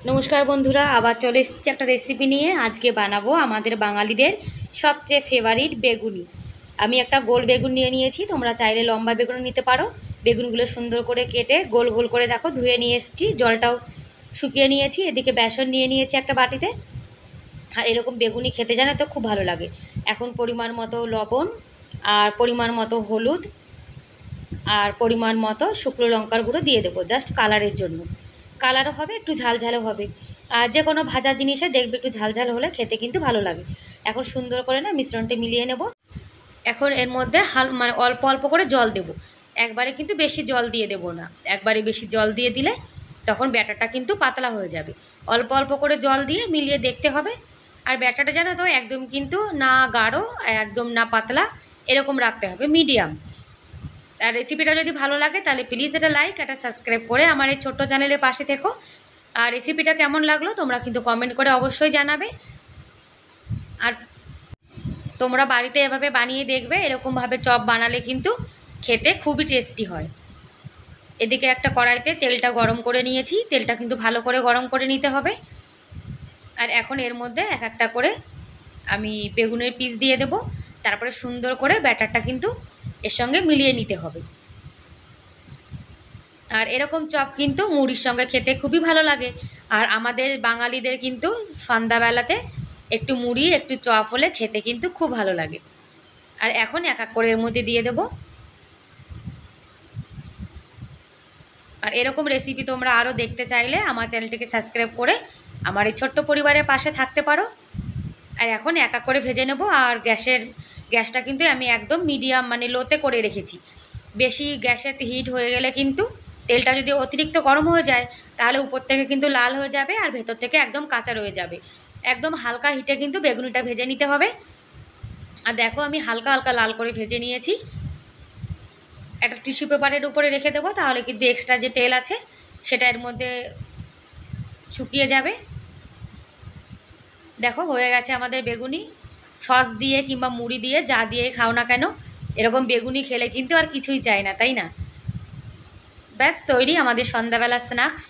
নমস্কার বন্ধুরা, আবার চলে এসেছি একটা রেসিপি নিয়ে। আজকে বানাবো আমাদের বাঙালিদের সবচেয়ে ফেভারিট বেগুনি। আমি একটা গোল বেগুন নিয়ে নিয়েছি, তোমরা চাইলে লম্বা বেগুন নিতে পারো। বেগুনগুলো সুন্দর করে কেটে গোল গোল করে দেখো ধুয়ে নিয়ে এসেছি, জলটাও শুকিয়ে নিয়েছি। এদিকে বেসন নিয়ে নিয়েছি একটা বাটিতে। আর এরকম বেগুনি খেতে জানে তো খুব ভালো লাগে। এখন পরিমাণ মতো লবণ, আর পরিমাণ মতো হলুদ, আর পরিমাণ মতো শুকনো লঙ্কার গুঁড়ো দিয়ে দেবো জাস্ট কালারের জন্য। কালারও হবে, একটু ঝালঝালও হবে। আর যে কোনো ভাজা জিনিসে দেখবে একটু ঝালঝাল হলে খেতে কিন্তু ভালো লাগে। এখন সুন্দর করে না মিশ্রণটা মিলিয়ে নেব। এখন এর মধ্যে মানে অল্প অল্প করে জল দেব। একবারে কিন্তু বেশি জল দিয়ে দেব না, একবারে বেশি জল দিয়ে দিলে তখন ব্যাটারটা কিন্তু পাতলা হয়ে যাবে। অল্প অল্প করে জল দিয়ে মিলিয়ে দেখতে হবে। আর ব্যাটারটা জানো তো একদম কিন্তু না গাঢ় একদম না পাতলা, এরকম রাখতে হবে, মিডিয়াম। আর রেসিপিটা যদি ভালো লাগে তাহলে প্লিজ এটা লাইক, এটা সাবস্ক্রাইব করে আমার এই ছোট্ট চ্যানেলের পাশে থেকো। আর রেসিপিটা কেমন লাগলো তোমরা কিন্তু কমেন্ট করে অবশ্যই জানাবে। আর তোমরা বাড়িতে এভাবে বানিয়ে দেখবে, এরকমভাবে চপ বানালে কিন্তু খেতে খুবই টেস্টি হয়। এদিকে একটা কড়াইতে তেলটা গরম করে নিয়েছি, তেলটা কিন্তু ভালো করে গরম করে নিতে হবে। আর এখন এর মধ্যে এক একটা করে আমি বেগুনের পিস দিয়ে দেব। তারপরে সুন্দর করে ব্যাটারটা কিন্তু এর সঙ্গে মিলিয়ে নিতে হবে। আর এরকম চপ কিন্তু মুড়ির সঙ্গে খেতে খুবই ভালো লাগে। আর আমাদের বাঙালিদের কিন্তু সন্ধ্যাবেলাতে একটু মুড়ি একটু চপ হলে খেতে কিন্তু খুব ভালো লাগে। আর এখন এক এক করে এর মধ্যে দিয়ে দেব। আর এরকম রেসিপি তোমরা আরও দেখতে চাইলে আমার চ্যানেলটিকে সাবস্ক্রাইব করে আমার এই ছোট্ট পরিবারের পাশে থাকতে পারো। আর এখন এক এক করে ভেজে নেব। আর গ্যাসটা কিন্তু আমি একদম মিডিয়াম মানে লোতে করে রেখেছি। বেশি গ্যাসের হিট হয়ে গেলে কিন্তু তেলটা যদি অতিরিক্ত গরম হয়ে যায় তাহলে উপর থেকে কিন্তু লাল হয়ে যাবে আর ভেতর থেকে একদম কাঁচা রয়ে যাবে। একদম হালকা হিটে কিন্তু বেগুনিটা ভেজে নিতে হবে। আর দেখো আমি হালকা হালকা লাল করে ভেজে নিয়েছি। একটা টিস্যু পেপারের উপরে রেখে দেবো, তাহলে কিন্তু এক্সট্রা যে তেল আছে সেটা এর মধ্যে শুকিয়ে যাবে। দেখো হয়ে গেছে আমাদের বেগুনি। সস দিয়ে কিংবা মুড়ি দিয়ে যা দিয়ে খাও না কেন, এরকম বেগুনি খেলে কিন্তু আর কিছুই চাই না, তাই না? ব্যাস তৈরি আমাদের সন্ধ্যাবেলার স্ন্যাক্স।